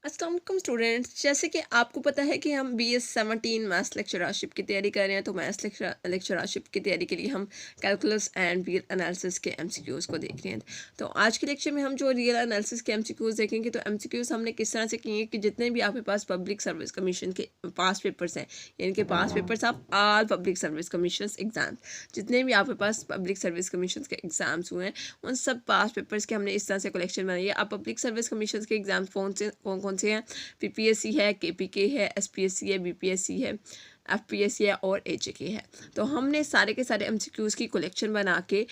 अस्सलाम वालेकुम स्टूडेंट्स। जैसे कि आपको पता है कि हम BS 17 मैथ्स लेक्चरशिप की तैयारी कर रहे हैं, तो मैथ्स लेक्चरशिप की तैयारी के लिए हम कैलकुलस एंड रियल एनालिसिस के MCQs को देख रहे हैं। तो आज के लेक्चर में हम जो रियल एनालिसिस के MCQs देखेंगे, तो MCQs हमने किस तरह से किए कि जितने भी आपके पास पब्लिक सर्विस कमीशन के पास पेपर्स हैं, यानी कि past papers of all public service commission exam, जितने भी आपके पास पब्लिक सर्विस कमीशन के एग्जाम्स हुए हैं उन सब पास पेपर्स के हमने इस तरह से कलेक्शन बनाई है। अब पब्लिक सर्विस कमीशन के एग्जाम कौन से हैं? PPSC है, KPK है, SPSC है, BPSC है, FPSC है और HK है। तो हमने सारे के सारे MCQs की कलेक्शन बना के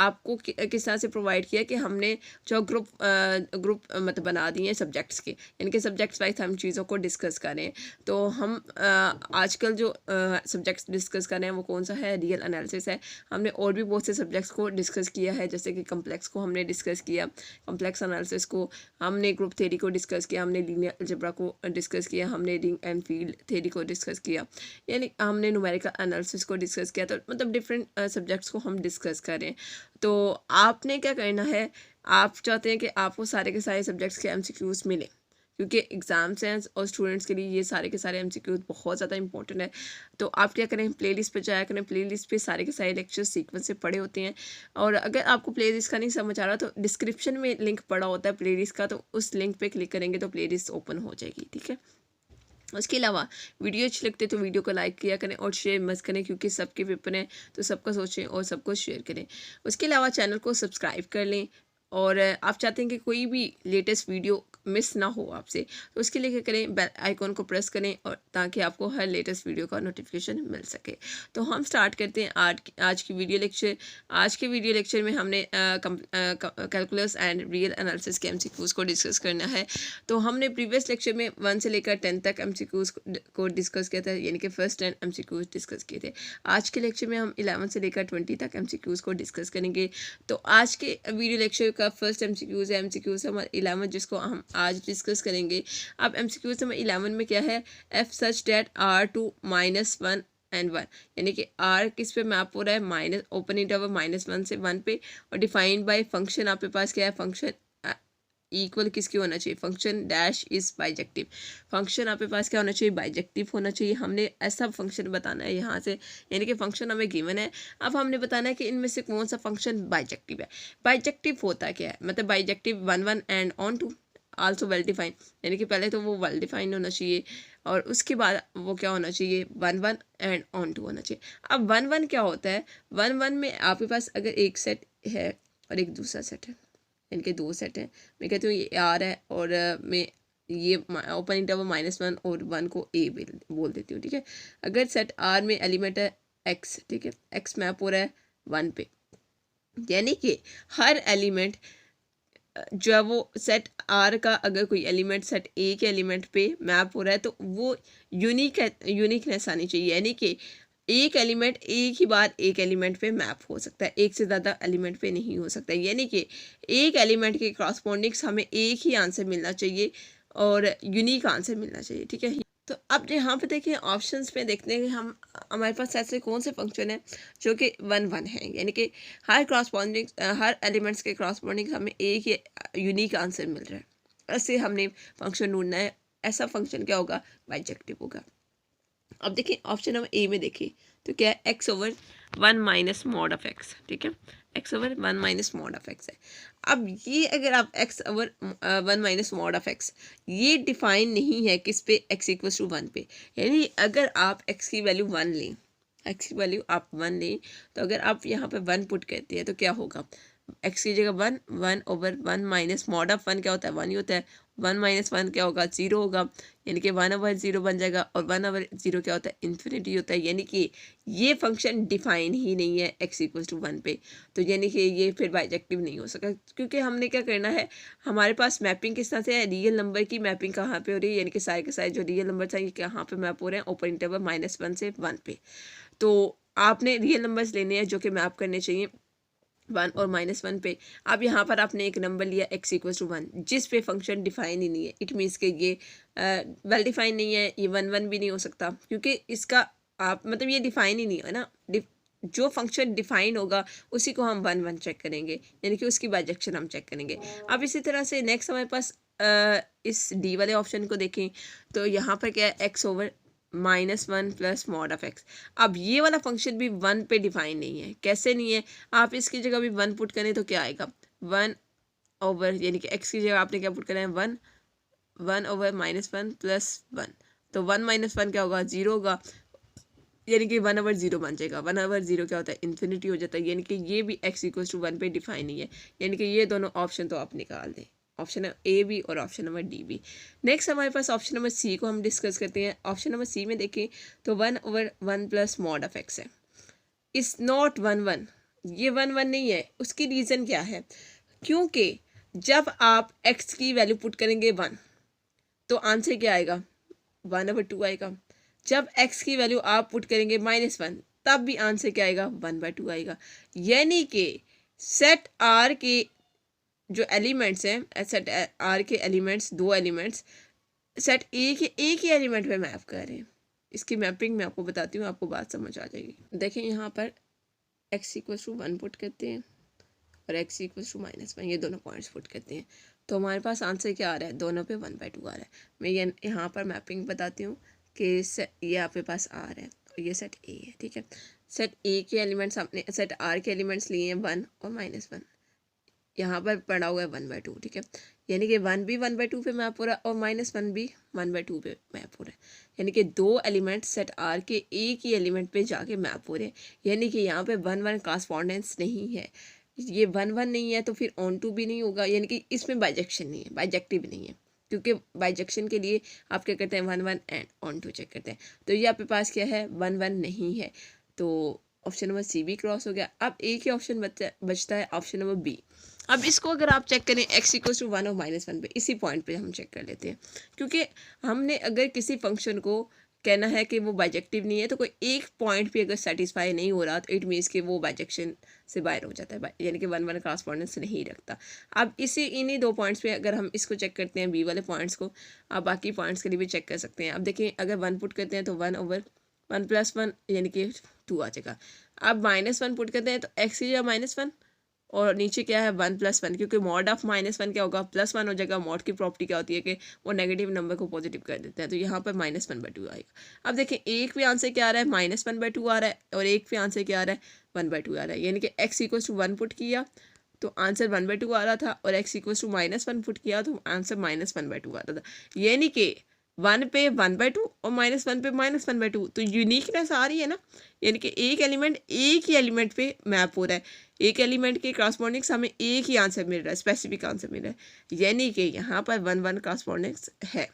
आपको किस तरह से प्रोवाइड किया कि हमने जो ग्रुप मतलब बना दिए हैं सब्जेक्ट्स के, यानी कि सब्जेक्ट्स वाइज हम चीज़ों को डिस्कस करें। तो हम आजकल जो सब्जेक्ट्स डिस्कस कर रहे हैं वो कौन सा है? रियल एनालिसिस है। हमने और भी बहुत से सब्जेक्ट्स को डिस्कस किया है, जैसे कि कम्प्लेक्स को हमने डिस्कस किया, कम्प्लेक्स एनालिसिस को हमने, ग्रुप थ्योरी को डिस्कस किया, हमने लीनियर अलजेब्रा को डिस्कस किया, हमने रिंग एंड फील्ड थ्योरी को डिस्कस किया, यानी हमने न्यूमेरिकल एनालिसिस को डिस्कस किया। तो मतलब डिफरेंट सब्जेक्ट्स को हम डिस्कस करें। तो आपने क्या करना है, आप चाहते हैं कि आपको सारे के सारे सब्जेक्ट्स के MCQs मिलें, क्योंकि एग्ज़ाम्स हैं और स्टूडेंट्स के लिए ये सारे के सारे MCQs बहुत ज़्यादा इंपॉर्टेंट है। तो आप क्या करें, प्लेलिस्ट पे जाया करें। प्लेलिस्ट पे सारे के सारे लेक्चर्स सीक्वेंस से पड़े होते हैं। और अगर आपको प्लेलिस्ट का नहीं समझ आ रहा तो डिस्क्रिप्शन में लिंक पड़ा होता है प्लेलिस्ट का, तो उस लिंक पे क्लिक करेंगे तो प्लेलिस्ट ओपन हो जाएगी। ठीक है। उसके अलावा वीडियो अच्छी लगती है तो वीडियो को लाइक किया करें और शेयर मत करें, क्योंकि सबके पेपर हैं तो सबका सोचें और सबको शेयर करें। उसके अलावा चैनल को सब्सक्राइब कर लें। और आप चाहते हैं कि कोई भी लेटेस्ट वीडियो मिस ना हो आपसे, तो उसके लिए क्या करें, बेल आइकॉन को प्रेस करें और ताकि आपको हर लेटेस्ट वीडियो का नोटिफिकेशन मिल सके। तो हम स्टार्ट करते हैं आज की वीडियो लेक्चर। आज के वीडियो लेक्चर में हमने कैलकुलस एंड रियल एनालिसिस के MCQs को डिस्कस करना है। तो हमने प्रीवियस लेक्चर में 1 से लेकर 10 तक MCQs को डिस्कस किया था, यानी कि फर्स्ट 10 MCQs डिस्कस किए थे। आज के लेक्चर में हम 11 से लेकर 20 तक MCQs को डिस्कस करेंगे। तो आज के वीडियो लेक्चर का फर्स्ट MCQs है हमारा 11, जिसको हम आज डिस्कस करेंगे। अब MCQs नंबर 11 में क्या है, F such date R2 -1 and 1, यानी कि R किस पे मैप हो रहा है, माइनस ओपन इंटरवल -1 से 1 पे, और डिफाइंड बाय फंक्शन आपके पास क्या है, फंक्शन इक्वल किसकी होना चाहिए, function dash is bijective. Function आपके पास क्या होना चाहिए, बाइजेक्टिव होना चाहिए। हमने ऐसा फंक्शन बताना है यहाँ से, यानी कि फंक्शन हमें गिवन है, अब हमने बताना है कि इनमें से कौन सा फंक्शन बाइजेक्टिव है। बाइजेक्टिव होता क्या है, मतलब bijective 1 1 and onto also well defined, यानी कि पहले तो वो वेल डिफाइंड होना चाहिए और उसके बाद वो क्या होना चाहिए, 1 1 एंड ऑन टू होना चाहिए। अब 1 1 क्या होता है, 1 1 में आपके पास अगर एक सेट है और एक दूसरा सेट है, इनके दो सेट हैं, मैं कहती हूँ ये R है और मैं ये ओपन इंटरवल -1 और 1 को A बोल देती हूँ। ठीक है। अगर सेट R में एलिमेंट है X, ठीक है, X मैप हो रहा है 1 पे, यानी कि हर एलिमेंट जो है वो सेट R का अगर कोई एलिमेंट सेट A के एलिमेंट पे मैप हो रहा है तो वो यूनिकनेस आनी चाहिए, यानी कि एक एलिमेंट एक ही बार एक एलिमेंट पे मैप हो सकता है, एक से ज़्यादा एलिमेंट पे नहीं हो सकता, यानी कि एक एलिमेंट के क्रॉसपोंडिंग्स हमें एक ही आंसर मिलना चाहिए और यूनिक आंसर मिलना चाहिए। ठीक है। तो अब यहाँ पे देखिए ऑप्शंस में देखते हैं कि हम हमारे पास ऐसे कौन से फंक्शन है जो कि 1 1 है, यानी कि हर क्रॉसपोंडिंग हर एलिमेंट्स के क्रॉसपोंडिंग हमें एक ही यूनिक आंसर मिल रहा है। ऐसे हमने फंक्शन ढूंढना है, ऐसा फंक्शन क्या होगा, बाइजेक्टिव होगा। अब देखिए ऑप्शन नंबर ए में देखिए तो क्या है, x/1 minus mod of x। ठीक है, x/1 minus mod of x है। अब ये अगर आप x/1 minus mod of x, ये डिफाइन नहीं है किस पे, x इक्वल्स टू 1 पे, यानी अगर आप x की वैल्यू 1 लें, x की वैल्यू आप 1 लें, तो अगर आप यहाँ पे 1 पुट करते हैं तो क्या होगा, x की जगह 1 1/1 माइनस मॉड ऑफ 1 क्या होता है, 1 ही होता है। 1 - 1 क्या होगा, 0 होगा, यानी कि 1/0 बन जाएगा, और 1/0 क्या होता है, इन्फिनिटी होता है, यानी कि ये फंक्शन डिफाइन ही नहीं है x इक्वल्स टू 1 पे। तो यानी कि ये फिर बाइजेक्टिव नहीं हो सका, क्योंकि हमने क्या करना है, हमारे पास मैपिंग किस तरह से है, रियल नंबर की मैपिंग कहाँ पे हो रही है, यानी कि सारे के सारे जो रियल नंबर था ये कहाँ पे मैप हो रहे हैं, ओपन इंटरवल -1 से 1 पे। तो आपने रियल नंबर्स लेने हैं जो कि मैप करने चाहिए 1 और -1 पे। अब यहाँ पर आपने एक नंबर लिया x इक्वल्स टू 1, जिस पे फंक्शन डिफाइन ही नहीं है, इट मीन्स कि ये वेल डिफाइन नहीं है, ये 1 1 भी नहीं हो सकता, क्योंकि इसका आप मतलब ये डिफाइन ही नहीं है ना। जो फंक्शन डिफाइन होगा उसी को हम 1 1 चेक करेंगे, यानी कि उसकी बाइजेक्शन हम चेक करेंगे। अब इसी तरह से नेक्स्ट हमारे पास इस डी वाले ऑप्शन को देखें तो यहाँ पर क्या है, x over -1 plus mod of x. अब ये वाला फंक्शन भी 1 पे डिफाइन नहीं है। कैसे नहीं है, आप इसकी जगह भी 1 पुट करें तो क्या आएगा, 1 ओवर, यानी कि एक्स की जगह आपने क्या पुट करना है, 1 ओवर -1 प्लस 1, तो 1 - 1 क्या होगा, 0 होगा, यानी कि 1 ओवर 0 बन जाएगा। 1 ओवर 0 क्या होता है, इन्फिनिटी हो जाता है, यानी कि ये भी x इक्वल्स टू 1 पे डिफाइन नहीं है। यानी कि ये दोनों ऑप्शन तो आप निकाल दें, ऑप्शन ए भी और ऑप्शन नंबर डी भी। नेक्स्ट हमारे पास ऑप्शन नंबर सी को हम डिस्कस करते हैं। ऑप्शन नंबर सी में देखें तो 1 over 1 plus mod of x है, इस नॉट 1 1, ये 1 1 नहीं है। उसकी रीज़न क्या है, क्योंकि जब आप x की वैल्यू पुट करेंगे 1 तो आंसर क्या आएगा, 1 ओवर 2 आएगा। जब x की वैल्यू आप पुट करेंगे -1 तब भी आंसर क्या आएगा, 1/2 आएगा। यानी कि सेट R के जो एलिमेंट्स हैं, सेट R के एलिमेंट्स, दो एलिमेंट्स सेट ए के एक ही एलिमेंट पे मैप कर रहे हैं। इसकी मैपिंग मैं आपको बताती हूँ, आपको बात समझ आ जाएगी। देखें यहाँ पर x इक्वल टू 1 पुट करते हैं और x इक्वल टू -1, ये दोनों पॉइंट्स पुट करते हैं तो हमारे पास आंसर क्या आ रहा है, दोनों पे 1/2 आ रहा है। मैं ये यहाँ पर मैपिंग बताती हूँ कि ये आपके पास R है और ये सेट A है, ठीक है। सेट A के एलिमेंट्स आपने सेट R के एलिमेंट्स लिए हैं 1 और -1, यहाँ पर पड़ा हुआ है 1/2, ठीक है। यानी कि 1 भी 1/2 पे मैप हो रहा है और -1 भी 1/2 पे मैप हो रहा है। यानी कि दो एलिमेंट सेट R के एक ही एलिमेंट पे जाके मैप हो रहे हैं। यानी कि यहाँ पे 1 1 कॉरस्पॉन्डेंस नहीं है, ये 1 1 नहीं है तो फिर ऑन टू भी नहीं होगा, यानी कि इसमें बाइजेक्शन नहीं है, बाइजेक्टिव नहीं है। क्योंकि बाइजेक्शन के लिए आप क्या करते हैं, 1 1 एंड ऑन टू चेक करते हैं। तो ये आपके पास क्या है, 1 1 नहीं है, तो ऑप्शन नंबर सी भी क्रॉस हो गया। अब एक ही ऑप्शन बचता है, ऑप्शन नंबर बी। अब इसको अगर आप चेक करें x इक्वल्स टू 1 और -1 पे, इसी पॉइंट पे हम चेक कर लेते हैं। क्योंकि हमने अगर किसी फंक्शन को कहना है कि वो बाइजेक्टिव नहीं है तो कोई एक पॉइंट पे अगर सेटिस्फाई नहीं हो रहा तो इट मीन्स कि वो बाइजेक्शन से बाहर हो जाता है, यानी कि 1 1 कॉरस्पॉन्डेंस नहीं रखता। अब इन्हीं दो पॉइंट्स पे अगर हम इसको चेक करते हैं, बी वाले पॉइंट्स को, आप बाकी पॉइंट्स के लिए भी चेक कर सकते हैं। अब देखिए अगर 1 पुट करते हैं तो 1 ओवर 1 प्लस 1 यानी कि 2 आ जाएगा। अब -1 पुट करते हैं तो x की जगह -1 और नीचे क्या है 1 + 1, क्योंकि मॉड ऑफ -1 क्या होगा, +1 हो जाएगा। मॉड की प्रॉपर्टी क्या होती है कि वो नेगेटिव नंबर को पॉजिटिव कर देता है, तो यहाँ पर -1/2 आएगा। अब देखें एक भी आंसर क्या आ रहा है, -1/2 आ रहा है और एक भी आंसर क्या आ रहा है, 1/2 आ रहा है। यानी कि x इक्वल्स टू 1 पुट किया तो आंसर 1/2 आ रहा था और x इक्वल्स टू -1 पुट किया तो आंसर -1/2 आ रहा था। यानी कि 1 पे 1/2 और -1 पे -1/2, तो यूनिकनेस आ रही है ना। यानी कि एक एलिमेंट एक ही एलिमेंट पे मैप हो रहा है, एक एलिमेंट के कॉरस्पॉन्डिंग्स हमें एक ही आंसर मिल रहा है, स्पेसिफिक आंसर मिल रहा है। यानी कि यहाँ पर 1 1 कॉरस्पॉन्डिंग्स है,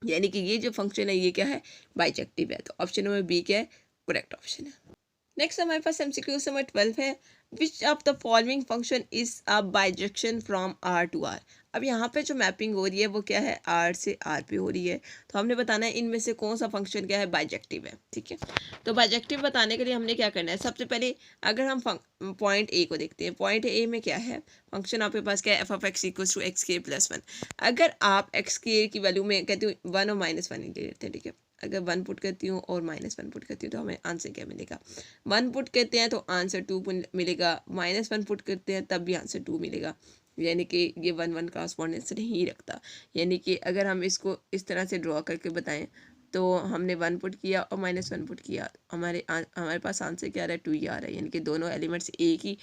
यानी कि ये जो फंक्शन है ये क्या है, बाइजेक्टिव है। तो ऑप्शन नंबर बी क्या है, करेक्ट ऑप्शन है। नेक्स्ट हमारे पास MCQ नंबर 12 है, which of the following function is a bijection from R to R। अब यहाँ पे जो मैपिंग हो रही है वो क्या है, R से R पे हो रही है। तो हमने बताना है इनमें से कौन सा फंक्शन क्या है, बाइजेक्टिव है, ठीक है। तो बाइजेक्टिव बताने के लिए हमने क्या करना है, सबसे पहले अगर हम पॉइंट ए को देखते हैं, पॉइंट ए में क्या है, फंक्शन आपके पास क्या है, f(x) इक्वल्स टू xk + 1। अगर आप xk की वैल्यू में कहते हो 1 और -1 ले लेते हैं, ठीक है। अगर 1 पुट करती हूँ और -1 पुट करती हूँ तो हमें आंसर क्या मिलेगा, 1 पुट करते हैं तो आंसर 2 मिलेगा, -1 पुट करते हैं तब भी आंसर 2 मिलेगा। यानी कि ये 1 1 कॉरस्पॉन्डेंस नहीं रखता। यानी कि अगर हम इसको इस तरह से ड्रॉ करके बताएं तो हमने 1 पुट किया और -1 पुट किया, हमारे पास आंसर क्या आ रहा है, 2 ही आ रहा है। यानी कि दोनों एलिमेंट्स एक ही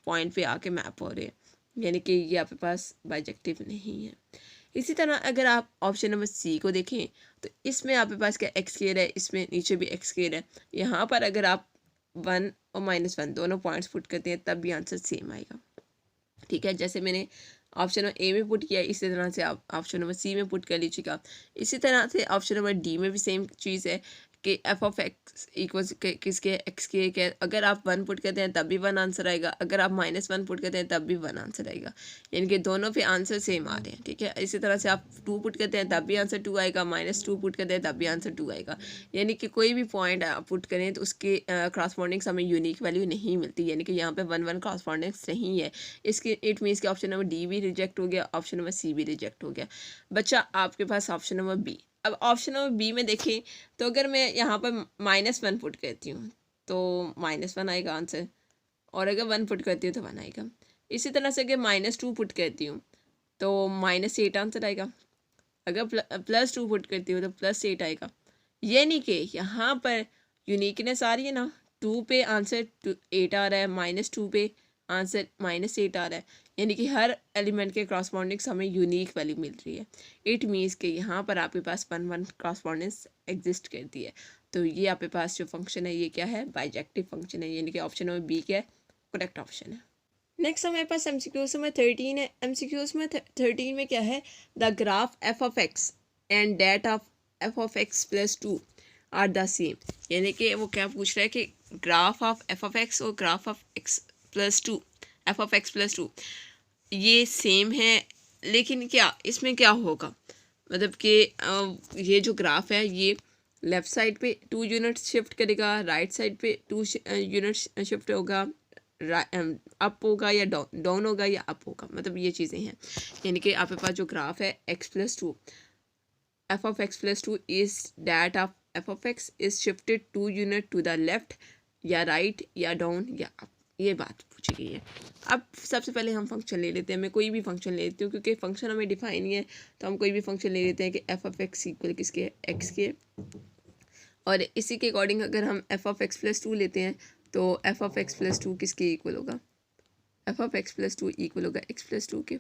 पॉइंट पे आके मैप हो रहे हैं, यानी कि ये आपके पास बाइजेक्टिव नहीं है। इसी तरह अगर आप ऑप्शन नंबर सी को देखें तो इसमें आपके पास क्या x² है, इसमें नीचे भी x² है। यहाँ पर अगर आप 1 और -1 दोनों पॉइंट्स पुट करते हैं तब भी आंसर सेम आएगा, ठीक है। जैसे मैंने ऑप्शन नंबर ए में पुट किया, इसी तरह से आप ऑप्शन नंबर सी में पुट कर लीजिएगा। इसी तरह से ऑप्शन नंबर डी में भी सेम चीज़ है कि f(x) इक्वल्स किसके, x के। अगर आप 1 पुट करते हैं तब भी 1 आंसर आएगा, अगर आप -1 पुट करते हैं तब भी 1 आंसर आएगा। यानी कि दोनों पे आंसर सेम आ रहे हैं, ठीक है। इसी तरह से आप 2 पुट करते हैं तब भी आंसर 2 आएगा, -2 पुट करते हैं तब भी आंसर 2 आएगा। यानी कि कोई भी पॉइंट आप पुट करें तो उसके कॉरस्पॉन्डिंग्स हमें यूनिक वैल्यू नहीं मिलती, यानी कि यहाँ पे 1 1 कॉरस्पॉन्डिंग्स नहीं है। इसके इट मीन्स कि ऑप्शन नंबर डी भी रिजेक्ट हो गया, ऑप्शन नंबर सी भी रिजेक्ट हो गया। बच्चा आपके पास ऑप्शन नंबर बी। अब ऑप्शन नंबर बी में देखें तो अगर मैं यहाँ पर -1 पुट करती हूँ तो -1 आएगा आंसर, और अगर 1 पुट करती हूँ तो 1 आएगा। इसी तरह से अगर -2 पुट करती हूँ तो -8 आंसर आएगा। अगर +2 पुट करती हो तो +8 आएगा। यानी कि यहाँ पर यूनिकनेस आ रही है ना, 2 पे आंसर 8 आ रहा है, -2 पे आंसर -8 आ रहा है, यानी कि हर एलिमेंट के क्रॉसपॉन्डिंग्स हमें यूनिक वैल्यू मिल रही है। इट मीन्स कि यहाँ पर आपके पास 1-1 क्रॉसपॉन्डेंस एग्जिस्ट करती है। तो ये आपके पास जो फंक्शन है ये क्या है, बाइजेक्टिव फंक्शन है, यानी कि ऑप्शन नंबर बी क्या है, करेक्ट ऑप्शन है। नेक्स्ट हमारे पास एमसीक्यूज में 13 है। एमसीक्यूज में 13 में क्या है, the graph f of x and that of f of x plus 2 are the same. यानी कि वो क्या पूछ रहा है कि graph of f of x और graph of x plus 2, f of x plus 2 ये सेम है, लेकिन क्या इसमें क्या होगा, मतलब कि ये जो ग्राफ है ये लेफ़्ट साइड पे 2 यूनिट्स शिफ्ट करेगा, राइट साइड पे 2 यूनिट्स शिफ्ट होगा, अप होगा या डाउन होगा या अप होगा, मतलब ये चीज़ें हैं। यानी कि आपके पास जो ग्राफ है x+2, f of x plus 2 is that of f of x is shifted 2 unit to the left या राइट या डाउन या अप, ये बात पूछी गई है। अब सबसे पहले हम फंक्शन ले लेते हैं, मैं कोई भी फंक्शन ले लेती हूँ क्योंकि फंक्शन हमें डिफाइन नहीं है, तो हम कोई भी फंक्शन ले लेते हैं कि एफ ऑफ एक्स इक्वल किसके है, एक्स के। और इसी के अकॉर्डिंग अगर हम एफ ऑफ एक्स प्लस 2 लेते हैं तो एफ ऑफ एक्स प्लस 2 किसके इक्वल होगा, F of x plus 2 equal होगा एक्स प्लस 2 के।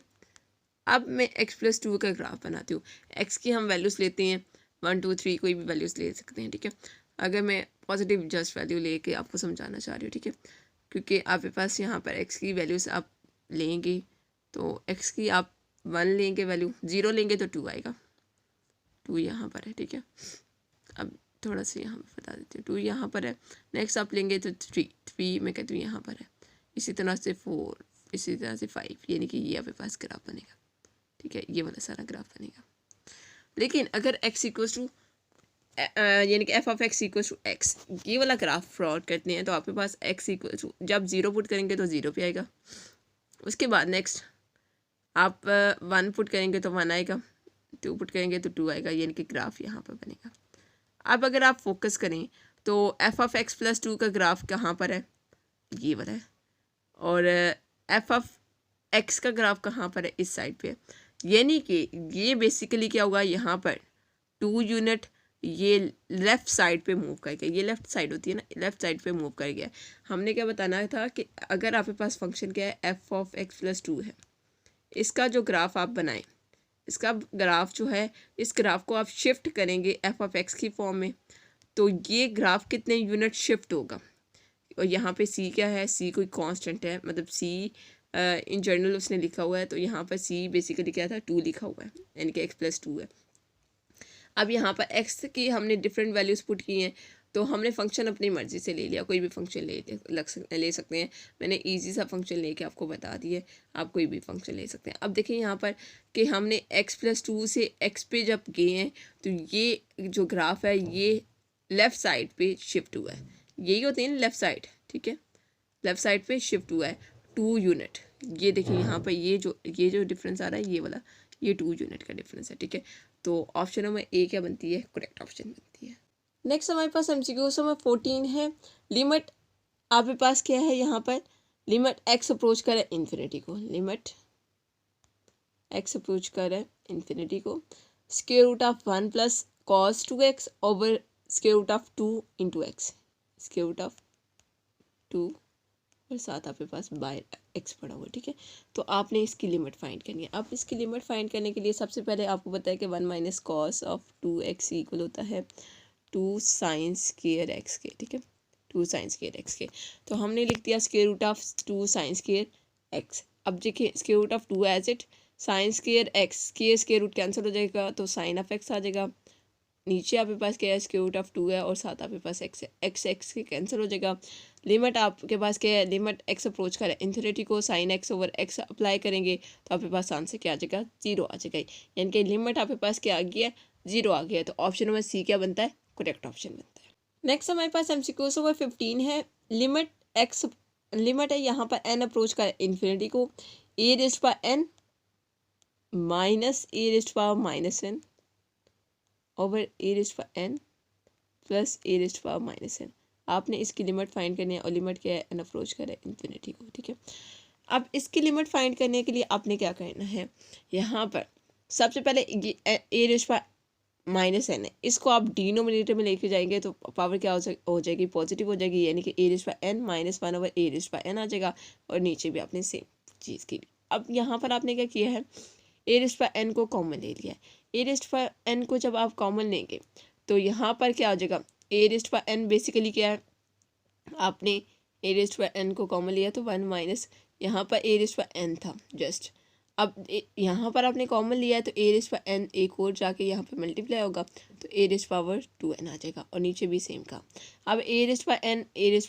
अब मैं एक्स प्लस 2 का ग्राफ बनाती हूँ। एक्स की हम वैल्यूज़ लेते हैं 1 2 3, कोई भी वैल्यूज़ ले सकते हैं, ठीक है। अगर मैं पॉजिटिव जस्ट वैल्यू लेके आपको समझाना चाह रही हूँ, ठीक है, क्योंकि आपके पास यहाँ पर एक्स की वैल्यूज़ आप लेंगे तो एक्स की आप 1 लेंगे वैल्यू, 0 लेंगे तो 2 आएगा, 2 यहाँ पर है, ठीक है। अब थोड़ा सा यहाँ पर बता देती हूँ, 2 यहाँ पर है। नेक्स्ट आप लेंगे तो 3 मैं कहती हूँ यहाँ पर है, इसी तरह से 4, इसी तरह से 5, यानी कि ये आपके पास ग्राफ बनेगा, ठीक है, ये वाला सारा ग्राफ बनेगा। लेकिन अगर x इक्वल्स टू यानी कि f of x equals to x, ये वाला ग्राफ फ्रॉड करते हैं तो आपके पास x इक्वल्स टू, जब 0 पुट करेंगे तो 0 पे आएगा। उसके बाद नेक्स्ट आप 1 पुट करेंगे तो 1 आएगा, 2 पुट करेंगे तो 2 आएगा, यानी कि ग्राफ यहाँ पर बनेगा। अब अगर आप फोकस करें तो एफ ऑफ एक्स प्लस 2 का ग्राफ कहाँ पर है, ये वाला है, और एफ ऑफ एक्स का ग्राफ कहाँ पर है, इस साइड पे। यानी कि ये बेसिकली क्या होगा, यहाँ पर 2 यूनिट ये लेफ़्ट साइड पे मूव कर गया, ये लेफ़्ट साइड होती है ना, लेफ़्ट साइड पे मूव कर गया। हमने क्या बताना था कि अगर आपके पास फंक्शन क्या है, एफ ऑफ एक्स प्लस 2 है, इसका जो ग्राफ आप बनाएं, इसका ग्राफ जो है, इस ग्राफ को आप शिफ्ट करेंगे एफ ऑफ एक्स की फॉर्म में, तो ये ग्राफ कितने यूनिट शिफ्ट होगा। और यहाँ पे सी क्या है, सी कोई कांस्टेंट है, मतलब सी इन जनरल उसने लिखा हुआ है, तो यहाँ पर सी बेसिकली क्या था, 2 लिखा हुआ है, यानी कि एक्स प्लस 2 है। अब यहाँ पर एक्स की हमने डिफरेंट वैल्यूज़ पुट की हैं, तो हमने फंक्शन अपनी मर्ज़ी से ले लिया, कोई भी फंक्शन ले सकते हैं। मैंने इजी सा फंक्शन लेके आपको बता दिए, आप कोई भी फंक्शन ले सकते हैं। अब देखिए यहाँ पर कि हमने x प्लस 2 से x पे जब गए हैं तो ये जो ग्राफ है ये लेफ़्ट साइड पे शिफ्ट हुआ है, यही होते हैं लेफ़्ट साइड, ठीक है, लेफ़्ट साइड पे शिफ्ट हुआ है 2 यूनिट। ये देखिए यहाँ पर ये जो डिफरेंस आ रहा है, ये वाला, ये 2 यूनिट का डिफरेंस है, ठीक है। तो ऑप्शन नंबर ए क्या बनती है, करेक्ट ऑप्शन बनती है। नेक्स्ट हमारे पास एमसीक्यू नंबर 14 है। लिमिट आपके पास क्या है, यहाँ पर लिमिट एक्स अप्रोच करे इन्फिनिटी को, लिमिट एक्स अप्रोच करे इन्फिनिटी को, square root of 1 plus cos 2x over square root of 2 into x, square root of 2 और साथ आपके पास बाय एक्स पड़ा हुआ, ठीक है। तो आपने इसकी लिमिट फाइंड करनी है। अब इसकी लिमिट फाइंड करने के लिए सबसे पहले आपको पता है कि 1 minus cos of 2x equal होता है 2 साइन स्क्वायर एक्स के, ठीक है, 2 साइन स्क्वायर एक्स के। तो हमने लिख दिया square root of 2 sine square x. अब देखिए square root of 2 as it sine square x, square root cancel हो जाएगा तो साइन ऑफ एक्स आ जाएगा। नीचे आपके पास क्या है, स्क्वायर रूट ऑफ 2 है और साथ आपके पास एक्स है, एक्स के कैंसिल हो जाएगा। लिमिट आपके पास क्या है, लिमिट एक्स अप्रोच कर इन्फिनिटी को sine x over x apply करेंगे तो आपके पास आंसर क्या आ जाएगा, 0 आ जाएगा, यानी कि लिमिट आपके पास क्या आ गया, 0 आ गया। तो ऑप्शन नंबर सी क्या बनता है, करेक्ट ऑप्शन बनता है। नेक्स्ट हमारे पास एमसीक्यू नंबर 15 है। लिमिट एक्स, लिमिट है यहाँ पर एन अप्रोच कर इन्फिनिटी को, a raised power n minus a raised power minus n over a raised power n plus a raised power minus n. आपने इसकी लिमिट फाइंड करनी है और लिमिट क्या है, एन अप्रोच करे इन्फिनिटी को, ठीक है। अब इसकी लिमिट फाइंड करने के लिए आपने क्या करना है, यहाँ पर सबसे पहले ए रेज़ पावर माइनस एन है, इसको आप डिनोमिनेटर में लेके जाएंगे तो पावर क्या हो जाएगी, पॉजिटिव हो जाएगी, यानी कि a raise power n minus one over a raise power n आ जाएगा। और नीचे भी आपने सेम चीज़ की। अब यहाँ पर आपने क्या किया है, ए रेज़ पावर एन को कॉमन ले लिया है। ए रेज़ पावर एन को जब आप कॉमन लेंगे तो यहाँ पर क्या हो जाएगा, ए रेज़ पावर एन बेसिकली क्या है, आपने ए रेज़ पावर एन को कॉमन लिया तो वन माइनस यहाँ पर ए रेज़ पावर एन था जस्ट। अब यहाँ पर आपने कॉमन लिया है तो ए रेज़ पावर एन एक और जाके यहाँ पे मल्टीप्लाई होगा तो ए रेज़ पावर 2n आ जाएगा। और नीचे भी सेम का। अब ए रेज़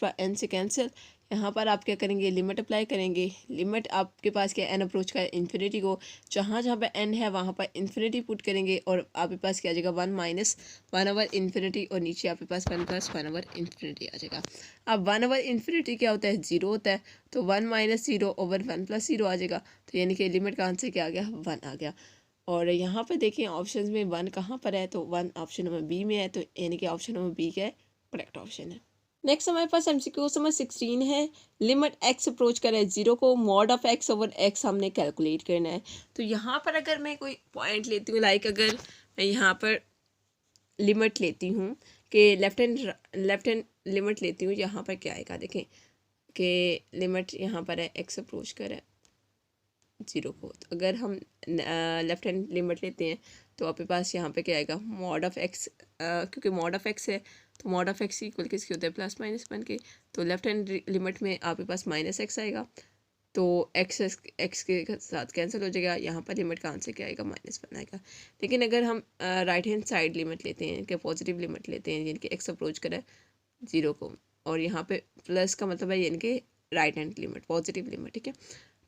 पावर एन से कैंसिल, यहाँ पर आप क्या करेंगे, लिमिट अप्लाई करेंगे। लिमिट आपके पास क्या एन अप्रोच का इन्फिनिटी को, जहाँ जहाँ पे एन है वहाँ पर इन्फिनिटी पुट करेंगे और आपके पास क्या आ जाएगा, one minus one over infinity और नीचे आपके पास one plus one over infinity आ जाएगा। अब वन ओवर इन्फिनिटी क्या होता है, जीरो होता है, तो one minus zero over one plus zero आ जाएगा। तो यानी कि लिमिट का आंसर क्या आ गया, वन आ गया। और यहाँ पे देखिए ऑप्शन में वन कहाँ पर है, तो वन ऑप्शन नंबर बी में है, तो यानी कि ऑप्शन नंबर बी क्या है, करेक्ट ऑप्शन है। नेक्स्ट हमारे पास एमसीक्यू नंबर 16 है। लिमिट एक्स अप्रोच कर रहा है जीरो को, mod of x over x हमने कैलकुलेट करना है। तो यहाँ पर अगर मैं कोई पॉइंट लेती हूँ, लाइक अगर मैं यहाँ पर लिमिट लेती हूँ कि लेफ्ट हैंड लिमिट लेती हूँ, यहाँ पर क्या आएगा, देखें कि लिमिट यहाँ पर है एक्स अप्रोच कर है जीरो को। तो अगर हम लेफ्ट हैंड लिमिट लेते हैं तो आपके पास यहाँ पे क्या आएगा, मॉड ऑफ एक्स, क्योंकि मॉड ऑफ एक्स है तो मॉड ऑफ एक्स इक्वल किसके होते हैं, प्लस माइनस वन के। तो लेफ्ट हैंड लिमिट में आपके पास माइनस एक्स आएगा तो एक्स के साथ कैंसिल हो जाएगा। यहाँ पर लिमिट का आंसर क्या आएगा, माइनस वन आएगा। लेकिन अगर हम राइट हैंड साइड लिमिट लेते हैं, क्या पॉजिटिव लिमिट लेते हैं, यानी कि एक्स अप्रोच करें जीरो को, और यहाँ पे प्लस का मतलब है यानी कि right hand limit, positive limit, ठीक है।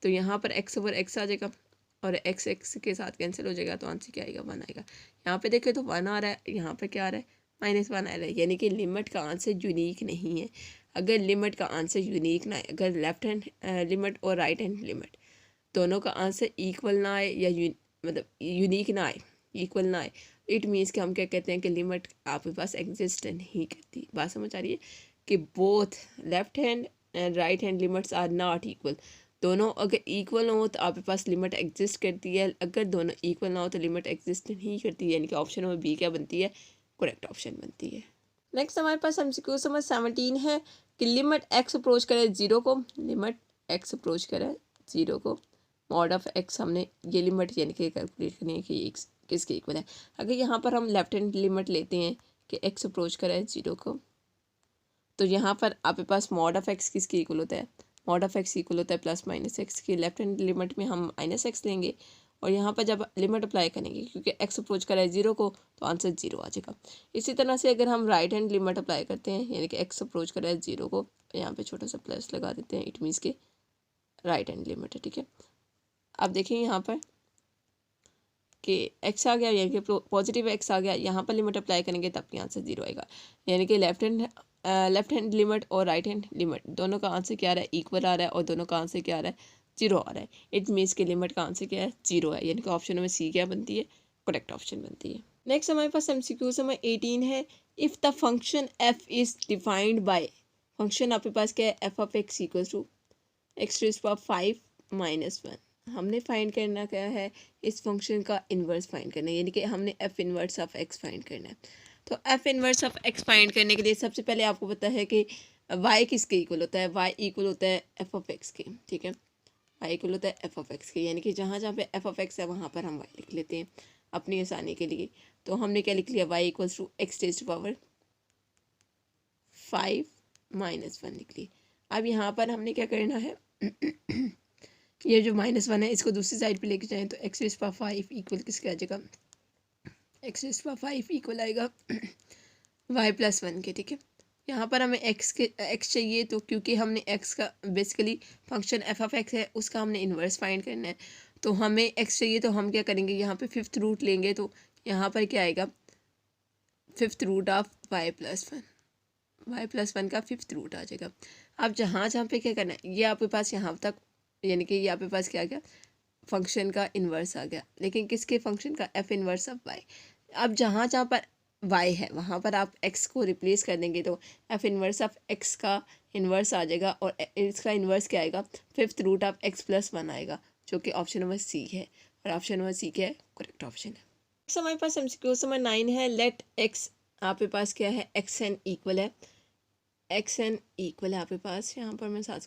तो यहाँ पर एक्स ओवर एक्स आ जाएगा और एक्स एक्स के साथ कैंसिल हो जाएगा, तो आंसर क्या आएगा, वन आएगा। यहाँ पे देखें तो वन आ रहा है, यहाँ पे क्या आ रहा है, माइनस वन आ रहा है, यानी कि लिमिट का आंसर यूनिक नहीं है। अगर लिमिट का आंसर यूनिक ना आए, अगर लेफ्ट हैंड लिमिट और राइट हैंड लिमिट दोनों का आंसर इक्वल ना आए या मतलब यूनिक ना आए, इक्वल ना आए, इट मीन्स कि हम क्या कहते हैं कि लिमिट आपके पास एग्जिस्ट नहीं करती। बात समझ आ रही है कि both left hand and right hand limits are not equal. दोनों अगर इक्वल हो तो आपके पास लिमिट एग्जिस्ट करती है, अगर दोनों इक्वल ना हो तो लिमिट एग्जिस्ट नहीं करती है, यानी कि ऑप्शन नंबर बी क्या बनती है, करेक्ट ऑप्शन बनती है। नेक्स्ट हमारे पास एमसीक्यू नंबर 17 है कि लिमिट एक्स अप्रोच करे जीरो को, लिमिट एक्स अप्रोच करे जीरो को, मॉड ऑफ एक्स हमने ये लिमिट यानी कि कैलकुलेट करनी है कि एक्स किसके इक्वल है। अगर यहाँ पर हम लेफ्ट हैंड लिमिट लेते हैं कि एक्स अप्रोच करे जीरो को, तो यहाँ पर आपके पास मॉड ऑफ एक्स किसके इक्वल होता है, मॉड ऑफ एक्स इक्वल होता है प्लस माइनस एक्स की। लेफ्ट हैंड लिमिट में हम माइनस एक्स लेंगे और यहाँ पर जब लिमिट अप्लाई करेंगे, क्योंकि एक्स अप्रोच करा है जीरो को, तो आंसर जीरो आ जाएगा। इसी तरह से अगर हम राइट हैंड लिमिट अप्लाई करते हैं, यानी कि एक्स अप्रोच करा है जीरो को, यहाँ पे छोटा सा प्लस लगा देते हैं, इट मीन्स के राइट हैंड लिमिट है, ठीक है। अब देखिए यहाँ पर कि एक्स आ गया, यानी कि पॉजिटिव एक्स आ गया, यहाँ पर लिमिट अप्लाई करेंगे तब भी आंसर जीरो आएगा। यानी कि लेफ्ट हैंड लिमिट और राइट हैंड लिमिट दोनों का आंसर क्या आ रहा है, इक्वल आ रहा है, और दोनों का आंसर क्या आ रहा है, जीरो आ रहा है। इट मीन्स कि लिमिट का आंसर क्या है, जीरो है, यानी कि ऑप्शन में सी क्या बनती है, करेक्ट ऑप्शन बनती है। नेक्स्ट हमारे पास एमसीक्यू नंबर 18 है। If the function f is defined by, function आपके पास क्या है, f of x equal to x raise power 5 minus 1। हमने फाइंड करना क्या है, इस फंक्शन का इन्वर्स फाइंड करना है, यानी कि हमने F inverse of x find करना है। तो f inverse of x find करने के लिए सबसे पहले आपको पता है कि वाई किसके इक्वल होता है, वाई इक्वल होता है एफ ऑफ एक्स के, ठीक है। वाई इक्वल होता है एफ ऑफ एक्स के, यानी कि जहाँ जहाँ पे एफ ऑफ एक्स है वहाँ पर हम वाई लिख लेते हैं अपनी आसानी के लिए। तो हमने क्या लिख लिया, y equals to x raise to power 5 minus 1 लिख ली। अब यहाँ पर हमने क्या करना है ये जो माइनस 1 है इसको दूसरी साइड पे लेके जाएं तो एक्स रेज़ पावर 5 इक्वल किसके आ जाएगा, एक्स रेज़ पावर 5 इक्वल आएगा वाई प्लस 1 के, ठीक है। यहाँ पर हमें एक्स चाहिए, तो क्योंकि हमने एक्स का basically function F of x है उसका हमने इन्वर्स फाइंड करना है, तो हमें एक्स चाहिए, तो हम क्या करेंगे, यहाँ पे फिफ्थ रूट लेंगे, तो यहाँ पर क्या आएगा, fifth root of y plus 1, y plus 1 का फिफ्थ रूट आ जाएगा। अब जहाँ जहाँ पे क्या करना है, ये आपके पास यहाँ तक, यानी कि ये आपके पास क्या आ गया, फंक्शन का इन्वर्स आ गया, लेकिन किसके फंक्शन का, एफ इन्वर्स ऑफ वाई। अब जहाँ जहाँ पर वाई है वहाँ पर आप एक्स को रिप्लेस कर देंगे तो एफ इन्वर्स ऑफ एक्स का इन्वर्स आ जाएगा और इसका इन्वर्स क्या आएगा, fifth root of x plus one आएगा, जो कि ऑप्शन नंबर सी है और ऑप्शन नंबर सी क्या है, करेक्ट ऑप्शन है। हमारे पास MCQ नंबर 9 है, लेट एक्स आपके पास क्या है, एक्स एन इक्वल है, एक्स एन इक्वल है आपके पास, यहाँ पर मैं साथ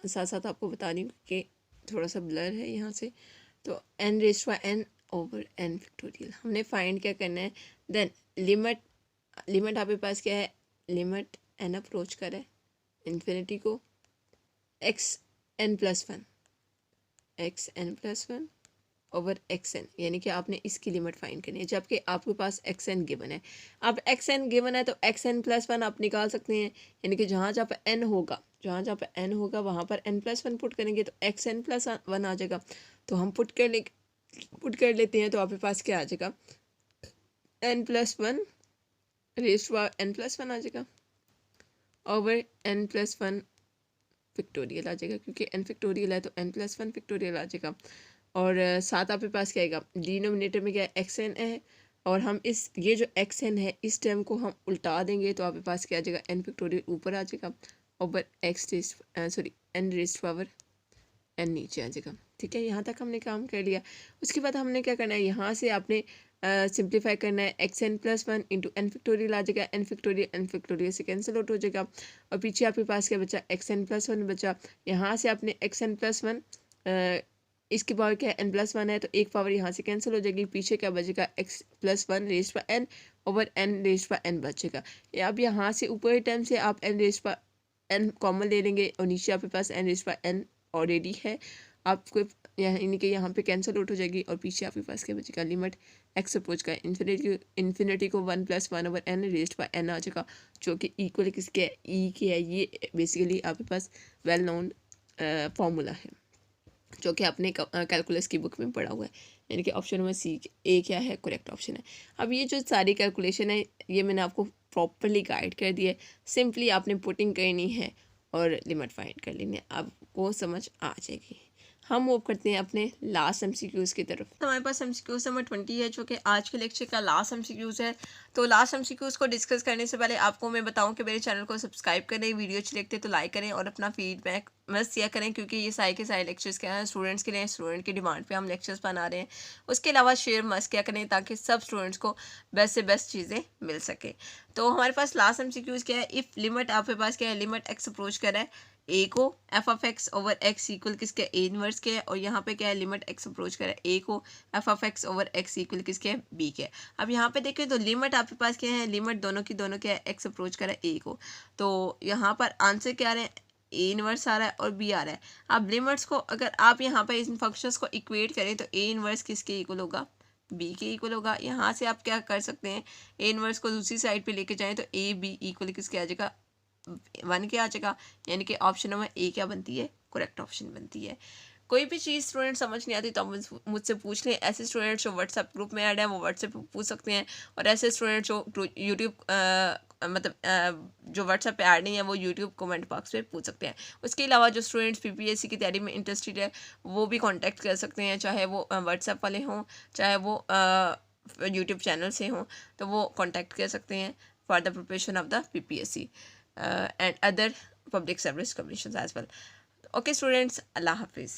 साथ आपको बता रही हूँ कि थोड़ा सा ब्लर है यहाँ से, तो n raised by n over n factorial हमने फाइंड क्या करना है, देन लिमिट आपके पास क्या है, लिमिट एन अप्रोच करे इन्फिनिटी को x n plus one over x n, यानी कि आपने इसकी लिमिट फाइंड करनी है, जबकि आपके पास एक्स एन गिवन है। अब एक्स एन गिवन है तो एक्स एन प्लस वन आप निकाल सकते हैं, यानी कि जहाँ जहाँ पर एन होगा वहाँ पर एन प्लस वन पुट करेंगे तो एक्स एन प्लस वन आ जाएगा, तो हम पुट कर लेते हैं, तो आपके पास क्या आ जाएगा, n plus one raised to n plus one आ जाएगा over n plus one factorial आ जाएगा, क्योंकि एन फैक्टोरियल है तो एन प्लस वन फैक्टोरियल आ जाएगा, और साथ आपके पास क्या आएगा, डिनोमिनेटर में क्या है, एक्स एन है, और हम ये जो एक्स एन है इस टर्म को हम उल्टा देंगे तो आपके पास क्या आ जाएगा, एन फैक्टोरियल ऊपर आ जाएगा over n raised power n नीचे आ जाएगा। ठीक है, यहाँ तक हमने काम कर लिया। उसके बाद हमने क्या करना है, यहाँ से आपने सिंप्लीफाई करना है, x n plus one into n factorial आ जाएगा, एन फैक्टोरियल से कैंसिल आउट हो जाएगा, और पीछे आपके पास क्या बचा, एक्स एन प्लस वन बचा, यहाँ से आपने एक्स एन प्लस वन इसकी पावर क्या है, एन प्लस वन है तो एक पावर यहाँ से कैंसिल हो जाएगी, पीछे क्या बचेगा, x plus one raised by n over n raised by n बचेगा। अब यहाँ से ऊपर टर्म से आप n raised by n common ले लेंगे और नीचे आपके पास n raised by n already है, आपको यानी कि यहाँ पे कैंसिल आउट हो जाएगी, और पीछे आपके पास क्या बचेगा, लिमिट एक्स अप्रोच का इन्फिनिटी को one plus one over n raised by n आ जाएगा, जो कि इक्वल किसके है, ई के है। ये बेसिकली आपके पास वेल नोन फॉर्मूला है जो कि आपने कैलकुलस की बुक में पढ़ा हुआ है, यानी कि ऑप्शन नंबर सी ए क्या है, करेक्ट ऑप्शन है। अब ये जो सारी कैलकुलेशन है ये मैंने आपको प्रॉपरली गाइड कर दिया है, सिंपली आपने पुटिंग करनी है और लिमिट फाइंड कर लेनी है, आपको समझ आ जाएगी। हम मूव करते हैं अपने लास्ट MCQs की तरफ। तो हमारे पास MCQs नंबर 20 है, जो कि आज के लेक्चर का लास्ट MCQs है। तो लास्ट MCQs को डिस्कस करने से पहले आपको मैं बताऊं कि मेरे चैनल को सब्सक्राइब करें, वीडियो अच्छी लगती है तो लाइक करें और अपना फीडबैक मस्त दिया करें, क्योंकि ये सारे के सारे लेक्चर्स क्या हैं, स्टूडेंट्स के लिए, स्टूडेंट की डिमांड पे हम लेक्चर्स बना रहे हैं। उसके अलावा शेयर मस्त क्या करें ताकि सब स्टूडेंट्स को बेस्ट से बेस्ट चीज़ें मिल सके। तो हमारे पास लास्ट MCQs क्या है, इफ़ लिमिट आपके पास क्या है, लिमिट एक्स अप्रोच कर है ए को, F of x over x equal किसके, ए इनवर्स के है, और यहाँ पे क्या है, लिमिट एक्स अप्रोच कर है ए को, F of x over x equal किसके, बी के। अब यहाँ पे देखिए तो लिमिट आपके पास क्या है, लिमिट दोनों क्या है, एक्स अप्रोच कर है ए को, तो यहाँ पर आंसर क्या आ रहे हैं, ए इनवर्स आ रहा है और बी आ रहा है। अब लिमिट्स को अगर आप यहाँ पर इन फंक्शंस को इक्वेट करें तो ए इनवर्स किसके इक्वल होगा, बी के इक्वल होगा। यहाँ से आप क्या कर सकते हैं, ए इनवर्स को दूसरी साइड पे लेके जाएं तो ए बी इक्वल किसके आ जाएगा, वन के आ जाएगा, यानी कि ऑप्शन नंबर ए क्या बनती है, करेक्ट ऑप्शन बनती है। कोई भी चीज़ स्टूडेंट समझ नहीं आती तो आप मुझसे पूछ लें। ऐसे स्टूडेंट्स जो व्हाट्सएप ग्रुप में ऐड है वो व्हाट्सएप पर पूछ सकते हैं, और ऐसे स्टूडेंट्स जो यूट्यूब जो व्हाट्सएप पे ऐड नहीं है वो यूट्यूब कमेंट बॉक्स पे पूछ सकते हैं। उसके अलावा जो स्टूडेंट्स PPSC की तैयारी में इंटरेस्टेड है वो भी कांटेक्ट कर सकते हैं, चाहे वो व्हाट्सएप वाले हों चाहे वो यूट्यूब चैनल से हों, तो वो कांटेक्ट कर सकते हैं for the preparation of the PPSC and other public service commissions as well. Okay students, Allah Hafiz.